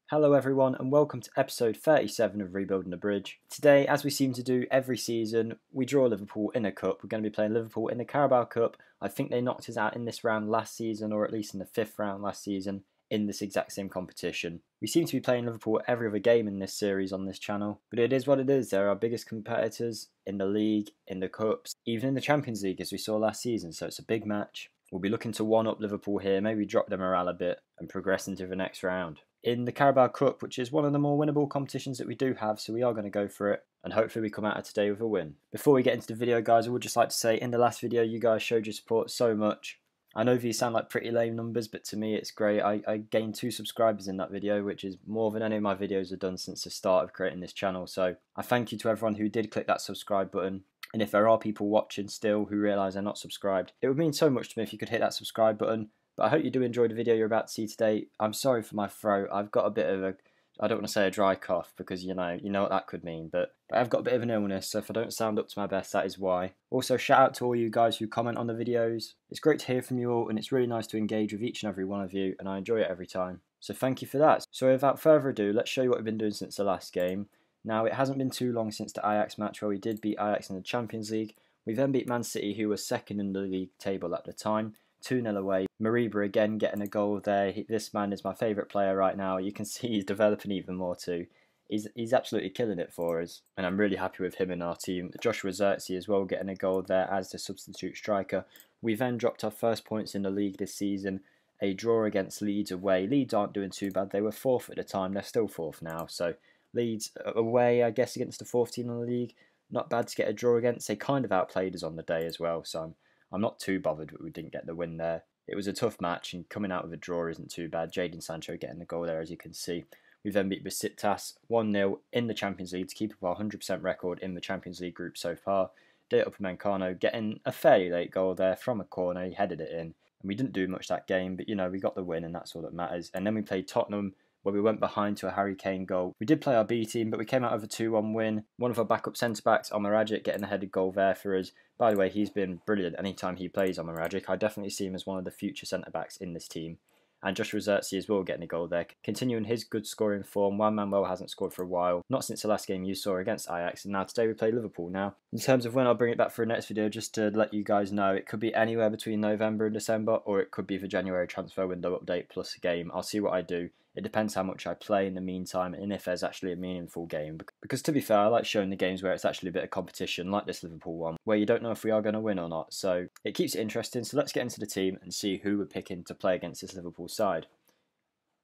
Hello everyone and welcome to episode 37 of Rebuilding the Bridge. Today, as we seem to do every season, we draw Liverpool in a cup. We're going to be playing Liverpool in the Carabao Cup. I think they knocked us out in this round last season, or at least in the 5th round last season, in this exact same competition. We seem to be playing Liverpool every other game in this series on this channel, but it is what it is. They're our biggest competitors in the league, in the cups, even in the Champions League as we saw last season, so it's a big match. We'll be looking to one-up Liverpool here, maybe drop their morale a bit and progress into the next round. In the Carabao Cup, which is one of the more winnable competitions that we do have, so we are going to go for it, and hopefully we come out of today with a win. Before we get into the video, guys, I would just like to say, in the last video, you guys showed your support so much. I know these sound like pretty lame numbers, but to me it's great. I gained 2 subscribers in that video, which is more than any of my videos have done since the start of creating this channel, so I thank you to everyone who did click that subscribe button. And if there are people watching still who realise they're not subscribed, it would mean so much to me if you could hit that subscribe button. But I hope you do enjoy the video you're about to see today. I'm sorry for my throat. I've got a bit of I don't want to say a dry cough because you know what that could mean, but I've got a bit of an illness, so if I don't sound up to my best, that is why. Also, shout out to all you guys who comment on the videos. It's great to hear from you all, and it's really nice to engage with each and every one of you, and I enjoy it every time. So thank you for that. So without further ado, let's show you what we've been doing since the last game. Now, it hasn't been too long since the Ajax match where we did beat Ajax in the Champions League. We then beat Man City, who was second in the league table at the time, 2-0 away. Mariba again getting a goal there. This man is my favourite player right now. You can see he's developing even more too. He's absolutely killing it for us, and I'm really happy with him in our team. Joshua Zirkzee as well getting a goal there as the substitute striker. We then dropped our first points in the league this season. A draw against Leeds away. Leeds aren't doing too bad. They were 4th at the time. They're still 4th now. So Leeds away, I guess, against the 4th team in the league. Not bad to get a draw against. They kind of outplayed us on the day as well, so I'm not too bothered that we didn't get the win there. It was a tough match, and coming out with a draw isn't too bad. Jadon Sancho getting the goal there, as you can see. We then beat Besiktas 1-0 in the Champions League to keep up our 100% record in the Champions League group so far. Dayot Upamecano getting a fairly late goal there from a corner. He headed it in. And we didn't do much that game, but we got the win, and that's all that matters. And then we played Tottenham, where we went behind to a Harry Kane goal. We did play our B team, but we came out with a 2-1 win. One of our backup centre-backs, Omaragic, getting a headed goal there for us. By the way, he's been brilliant anytime he plays, Omaragic. I definitely see him as one of the future centre-backs in this team. And Joshua Zirkzee as well getting a goal there. Continuing his good scoring form. Juan Manuel hasn't scored for a while. Not since the last game you saw against Ajax. And now today we play Liverpool. Now, in terms of when I'll bring it back for a next video, just to let you guys know, it could be anywhere between November and December, or it could be the January transfer window update plus a game. I'll see what I do. It depends how much I play in the meantime and if there's actually a meaningful game. Because to be fair, I like showing the games where it's actually a bit of competition, like this Liverpool one, where you don't know if we are going to win or not. So it keeps it interesting. So let's get into the team and see who we're picking to play against this Liverpool side.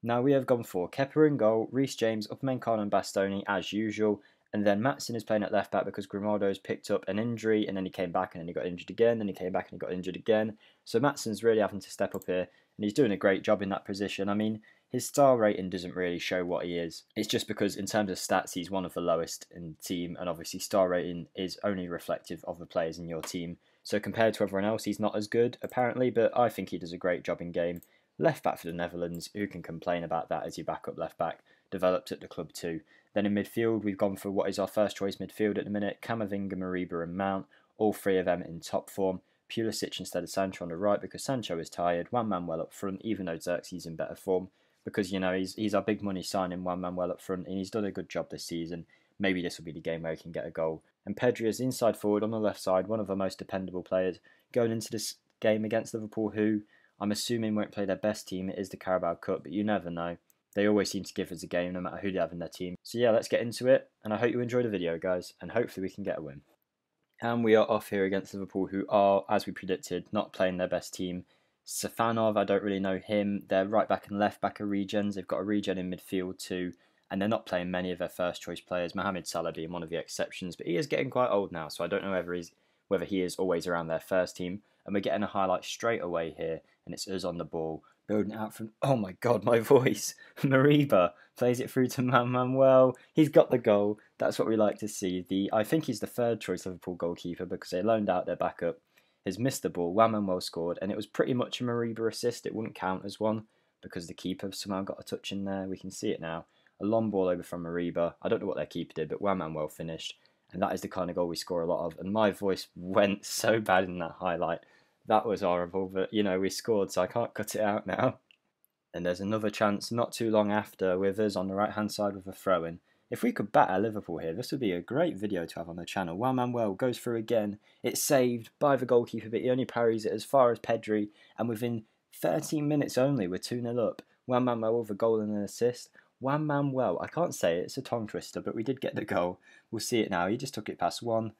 Now we have gone for Kepa in goal, Reece James, Upamecano and Bastoni as usual. And then Maatsen is playing at left back because Grimaldo's picked up an injury and then he came back and then he got injured again, then he came back and he got injured again. So Maatsen's really having to step up here and he's doing a great job in that position. I mean, his star rating doesn't really show what he is. It's just because in terms of stats, he's one of the lowest in the team, and obviously star rating is only reflective of the players in your team. So compared to everyone else, he's not as good, apparently, but I think he does a great job in game. Left back for the Netherlands, who can complain about that as your backup left back, developed at the club too. Then in midfield, we've gone for what is our first choice midfield at the minute, Camavinga, Mariba and Mount, all 3 of them in top form. Pulisic instead of Sancho on the right because Sancho is tired, Juan Manuel up front, even though Zirkzee's in better form. Because, he's our big money signing, Juan Manuel up front, and he's done a good job this season. Maybe this will be the game where he can get a goal. And Pedri is inside forward on the left side, one of our most dependable players, going into this game against Liverpool, who I'm assuming won't play their best team. It is the Carabao Cup, but you never know. They always seem to give us a game no matter who they have in their team. So yeah, let's get into it, and I hope you enjoy the video, guys, and hopefully we can get a win. And we are off here against Liverpool, who are, as we predicted, not playing their best team. Safanov, I don't really know him. Their right back and left back are regens. They've got a regen in midfield too, and they're not playing many of their first choice players. Mohamed Salah being one of the exceptions, but he is getting quite old now, so I don't know whether he is always around their first team. And we're getting a highlight straight away here, and it's us on the ball. Building out from, oh my god, my voice. Mariba plays it through to Manuel. He's got the goal. That's what we like to see. I think he's the 3rd choice Liverpool goalkeeper because they loaned out their backup. Has missed the ball. Manuel scored, and it was pretty much a Mariba assist. It wouldn't count as one because the keeper somehow got a touch in there. We can see it now. A long ball over from Mariba. I don't know what their keeper did, but Manuel finished. And that is the kind of goal we score a lot of. And my voice went so bad in that highlight. That was horrible, but we scored, so I can't cut it out now. And there's another chance not too long after with us on the right hand side with a throw-in. If we could batter Liverpool here, this would be a great video to have on the channel. Juan Manuel goes through again. It's saved by the goalkeeper, but he only parries it as far as Pedri. And within 13 minutes only, we're 2-0 up. Juan Manuel with a goal and an assist. Juan Manuel, I can't say it, it's a tongue twister, but we did get the goal. We'll see it now. He just took it past one,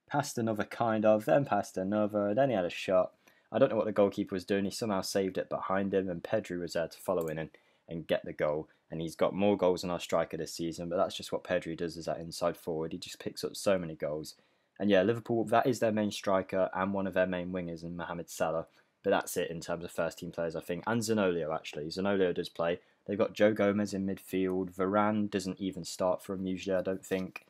past another kind of, then past another, then he had a shot. I don't know what the goalkeeper was doing. He somehow saved it behind him, and Pedri was there to follow in and get the goal. And he's got more goals than our striker this season, but that's just what Pedri does as that inside forward. He just picks up so many goals. And yeah, Liverpool, that is their main striker and one of their main wingers in Mohamed Salah. But that's it in terms of first team players, I think. And Zanolio, actually. Zanolio does play. They've got Joe Gomez in midfield. Varane doesn't even start for them usually, I don't think.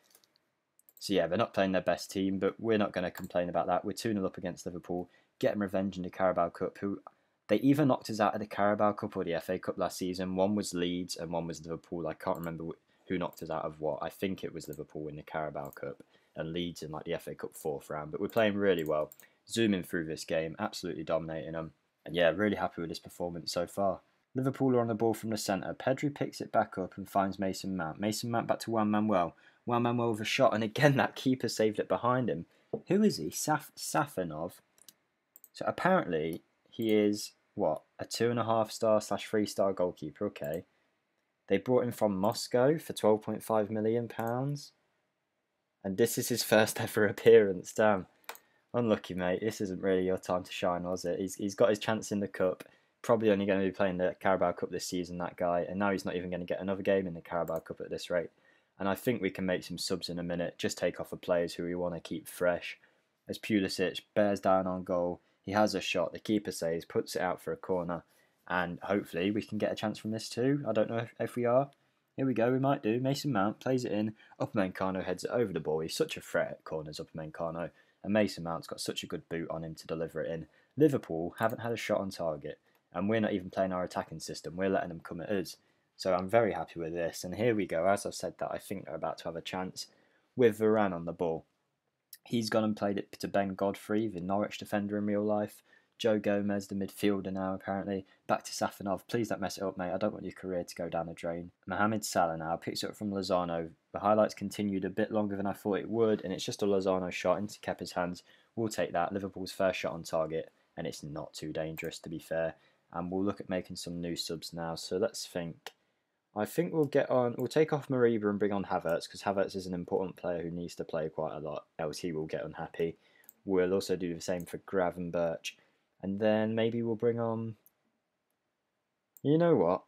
So yeah, they're not playing their best team, but we're not going to complain about that. We're 2-0 up against Liverpool. Getting revenge in the Carabao Cup, who they either knocked us out of the Carabao Cup or the FA Cup last season. One was Leeds and one was Liverpool. I can't remember who knocked us out of what. I think it was Liverpool in the Carabao Cup and Leeds in like the FA Cup 4th round. But we're playing really well. Zooming through this game, absolutely dominating them. And yeah, really happy with this performance so far. Liverpool are on the ball from the centre. Pedri picks it back up and finds Mason Mount. Mason Mount back to Juan Manuel. Juan Manuel with a shot, and again that keeper saved it behind him. Who is he? Safanov. So apparently he is, what, a 2.5-star / 3-star goalkeeper, okay. They brought him from Moscow for £12.5 million. And this is his first ever appearance, damn. Unlucky, mate. This isn't really your time to shine, was it? He's got his chance in the Cup. Probably only going to be playing the Carabao Cup this season, that guy. And now he's not even going to get another game in the Carabao Cup at this rate. And I think we can make some subs in a minute. Just take off the players who we want to keep fresh. As Pulisic bears down on goal. He has a shot, the keeper saves, puts it out for a corner, and hopefully we can get a chance from this too. I don't know if we are. Here we go, we might do. Mason Mount plays it in. Upamecano heads it over the ball. He's such a threat at corners, Upamecano. And Mason Mount's got such a good boot on him to deliver it in. Liverpool haven't had a shot on target, and we're not even playing our attacking system. We're letting them come at us. So I'm very happy with this. And here we go. As I've said that, I think they're about to have a chance with Varane on the ball. He's gone and played it to Ben Godfrey, the Norwich defender in real life. Joe Gomez, the midfielder now, apparently. Back to Safanov. Please don't mess it up, mate. I don't want your career to go down the drain. Mohamed Salah now picks it up from Lozano. The highlights continued a bit longer than I thought it would, and it's just a Lozano shot into Kepa's hands. We'll take that. Liverpool's first shot on target, and it's not too dangerous, to be fair. And we'll look at making some new subs now. So let's think. I think we'll take off Mariba and bring on Havertz, because Havertz is an important player who needs to play quite a lot, else he will get unhappy. We'll also do the same for Gravenberch. And then maybe we'll bring on... You know what?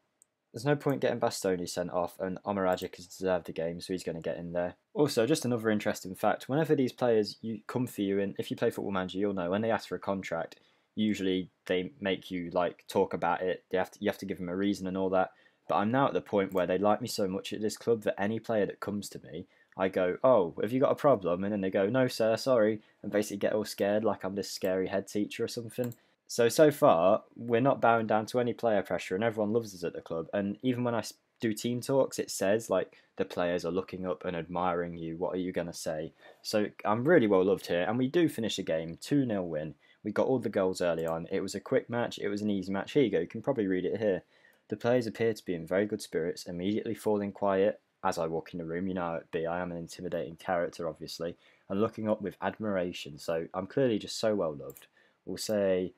There's no point getting Bastoni sent off, and Omaragic has deserved the game, so he's going to get in there. Also, just another interesting fact, whenever these players come for you, and if you play Football Manager, you'll know, when they ask for a contract, usually they make you talk about it, you have to give them a reason and all that. But I'm now at the point where they like me so much at this club that any player that comes to me, I go, oh, have you got a problem? And then they go, no, sir, sorry. And basically get all scared like I'm this scary head teacher or something. So far, we're not bowing down to any player pressure and everyone loves us at the club. And even when I do team talks, it says, the players are looking up and admiring you. What are you going to say? So I'm really well loved here. And we do finish a game, 2-0 win. We got all the goals early on. It was a quick match. It was an easy match. Here you go. You can probably read it here. The players appear to be in very good spirits, immediately falling quiet as I walk in the room. You know how it be. I am an intimidating character, obviously, and looking up with admiration. So I'm clearly just so well loved. We'll say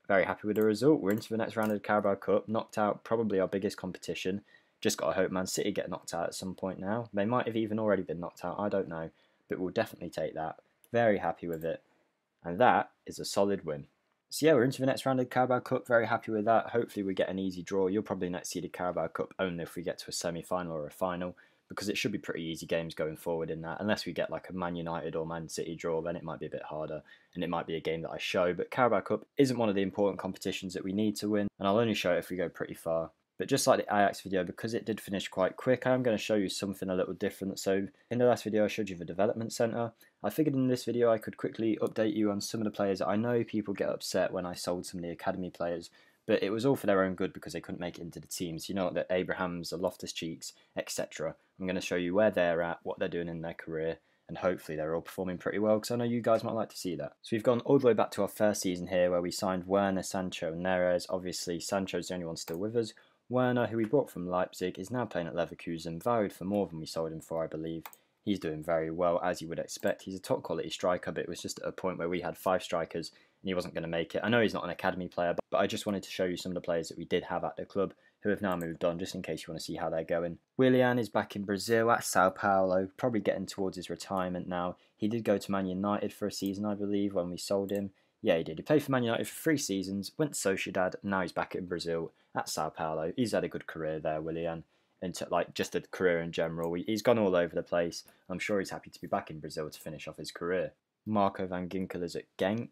very happy with the result. We're into the next round of the Carabao Cup, knocked out probably our biggest competition. Just got to hope Man City get knocked out at some point now. They might have even already been knocked out, I don't know. But we'll definitely take that. Very happy with it. And that is a solid win. So yeah, we're into the next round of the Carabao Cup, very happy with that. Hopefully we get an easy draw. You'll probably next see the Carabao Cup only if we get to a semi-final or a final, because it should be pretty easy games going forward in that. Unless we get a Man United or Man City draw, then it might be a bit harder, and it might be a game that I show. But Carabao Cup isn't one of the important competitions that we need to win, and I'll only show it if we go pretty far. But just like the Ajax video, because it did finish quite quick, I'm going to show you something a little different. So in the last video I showed you the development centre. I figured in this video I could quickly update you on some of the players. I know people get upset when I sold some of the academy players, but it was all for their own good because they couldn't make it into the teams. You know, the Abrahams, the Loftus-Cheeks, etc. I'm going to show you where they're at, what they're doing in their career, and hopefully they're all performing pretty well, because I know you guys might like to see that. So we've gone all the way back to our first season here, where we signed Werner, Sancho and Neres. Obviously Sancho's the only one still with us. Werner, who we bought from Leipzig, is now playing at Leverkusen, valued for more than we sold him for, I believe. He's doing very well, as you would expect. He's a top quality striker, but it was just at a point where we had 5 strikers and he wasn't going to make it. I know he's not an academy player, but I just wanted to show you some of the players that we did have at the club who have now moved on, just in case you want to see how they're going. Willian is back in Brazil at Sao Paulo, probably getting towards his retirement now. He did go to Man United for a season, I believe, when we sold him. Yeah, he did. He played for Man United for 3 seasons, went to Sociedad, and now he's back in Brazil at Sao Paulo. He's had a good career there, Willian. Into like just a career in general. He's gone all over the place. I'm sure he's happy to be back in Brazil to finish off his career. Marco van Ginkel is at Genk.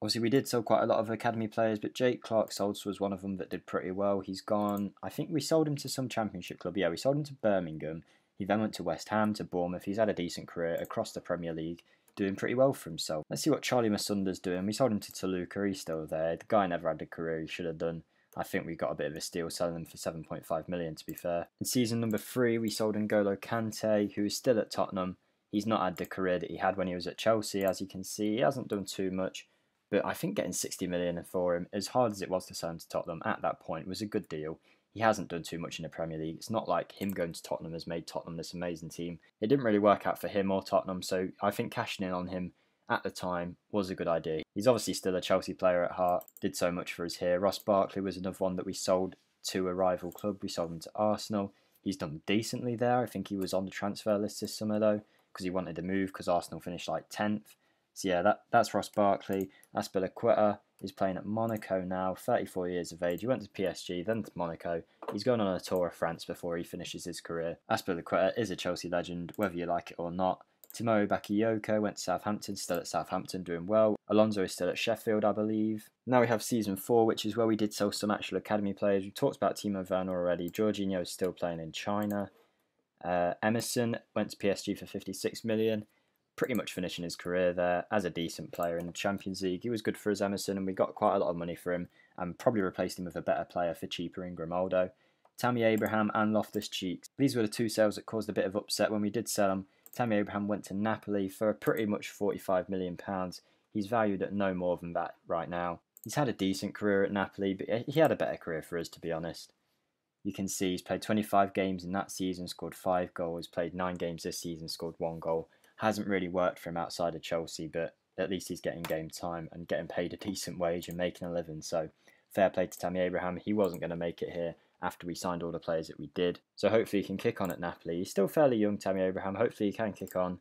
Obviously, we did sell quite a lot of academy players, but Jake Clark-Solds was one of them that did pretty well. He's gone, I think we sold him to some championship club. Yeah, we sold him to Birmingham. He then went to West Ham, to Bournemouth. He's had a decent career across the Premier League, doing pretty well for himself. Let's see what Charlie Masunda's doing. We sold him to Toluca. He's still there. The guy never had the career he should have done. I think we got a bit of a steal selling him for 7.5 million, to be fair. In season number 3, we sold N'Golo Kante, who is still at Tottenham. He's not had the career that he had when he was at Chelsea, as you can see. He hasn't done too much, but I think getting 60 million for him, as hard as it was to sell him to Tottenham at that point, was a good deal. He hasn't done too much in the Premier League. It's not like him going to Tottenham has made Tottenham this amazing team. It didn't really work out for him or Tottenham, so I think cashing in on him at the time was a good idea. He's obviously still a Chelsea player at heart, did so much for us here. Ross Barkley was another one that we sold to a rival club. We sold him to Arsenal. He's done decently there. I think he was on the transfer list this summer though, because he wanted to move because Arsenal finished like 10th. So yeah, that's Ross Barkley. Azpilicueta is playing at Monaco now, 34 years of age. He went to PSG, then to Monaco. He's going on a tour of France before he finishes his career. Azpilicueta is a Chelsea legend, whether you like it or not. Timo Bakayoko went to Southampton, still at Southampton, doing well. Alonso is still at Sheffield, I believe. Now we have season 4, which is where we did sell some actual academy players. We talked about Timo Werner already. Jorginho is still playing in China. Emerson went to PSG for 56 million. Pretty much finishing his career there as a decent player in the Champions League. He was good for us, Emerson, and we got quite a lot of money for him and probably replaced him with a better player for cheaper in Grimaldo. Tammy Abraham and Loftus-Cheek. These were the 2 sales that caused a bit of upset when we did sell them. Tammy Abraham went to Napoli for pretty much £45 million. He's valued at no more than that right now. He's had a decent career at Napoli, but he had a better career for us, to be honest. You can see he's played 25 games in that season, scored 5 goals, played 9 games this season, scored 1 goal. Hasn't really worked for him outside of Chelsea, but at least he's getting game time and getting paid a decent wage and making a living. So fair play to Tammy Abraham. He wasn't going to make it here after we signed all the players that we did. So hopefully he can kick on at Napoli. He's still fairly young, Tammy Abraham. Hopefully he can kick on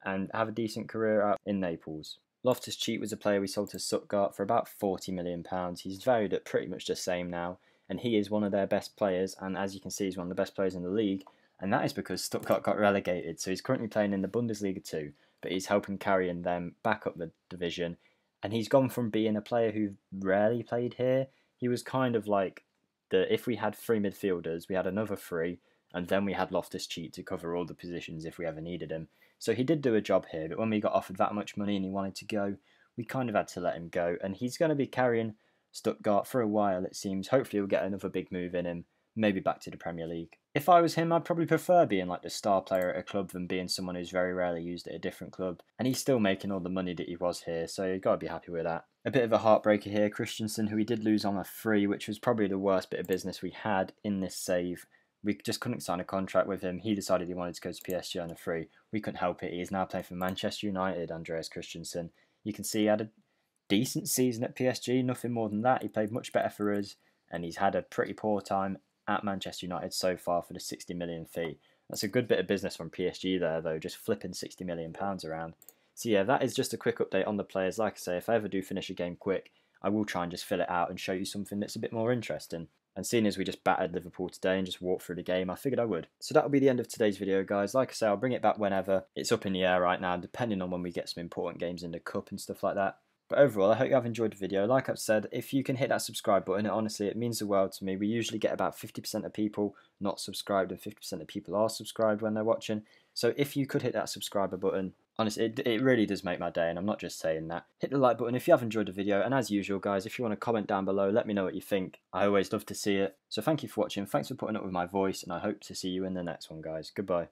and have a decent career out in Naples. Loftus-Cheek was a player we sold to Stuttgart for about £40 million. He's valued at pretty much the same now, and he is one of their best players, and as you can see, he's one of the best players in the league, and that is because Stuttgart got relegated. So he's currently playing in the Bundesliga 2, but he's helping carrying them back up the division, and he's gone from being a player who rarely played here. He was kind of like if we had 3 midfielders, we had another 3, and then we had Loftus-Cheek to cover all the positions if we ever needed him. So he did do a job here, but when we got offered that much money and he wanted to go, we kind of had to let him go. And he's going to be carrying Stuttgart for a while, it seems. Hopefully we'll get another big move in him, maybe back to the Premier League. If I was him, I'd probably prefer being like the star player at a club than being someone who's very rarely used at a different club. And he's still making all the money that he was here, so you've got to be happy with that. A bit of a heartbreaker here, Christensen, who we did lose on a free, which was probably the worst bit of business we had in this save. We just couldn't sign a contract with him. He decided he wanted to go to PSG on a free. We couldn't help it. He is now playing for Manchester United, Andreas Christensen. You can see he had a decent season at PSG, nothing more than that. He played much better for us, and he's had a pretty poor time at Manchester United so far for the 60 million fee. That's a good bit of business from PSG there, though, just flipping £60 million around. So yeah, that is just a quick update on the players. Like I say, if I ever do finish a game quick, I will try and just fill it out and show you something that's a bit more interesting. And seeing as we just battered Liverpool today and just walked through the game, I figured I would. So that'll be the end of today's video, guys. Like I say, I'll bring it back whenever. It's up in the air right now, depending on when we get some important games in the Cup and stuff like that. But overall, I hope you have enjoyed the video. Like I've said, if you can hit that subscribe button, honestly, it means the world to me. We usually get about 50% of people not subscribed and 50% of people are subscribed when they're watching. So if you could hit that subscriber button, honestly, it really does make my day, and I'm not just saying that. Hit the like button if you have enjoyed the video, and as usual, guys, if you want to comment down below, let me know what you think. I always love to see it. So thank you for watching, thanks for putting up with my voice, and I hope to see you in the next one, guys. Goodbye.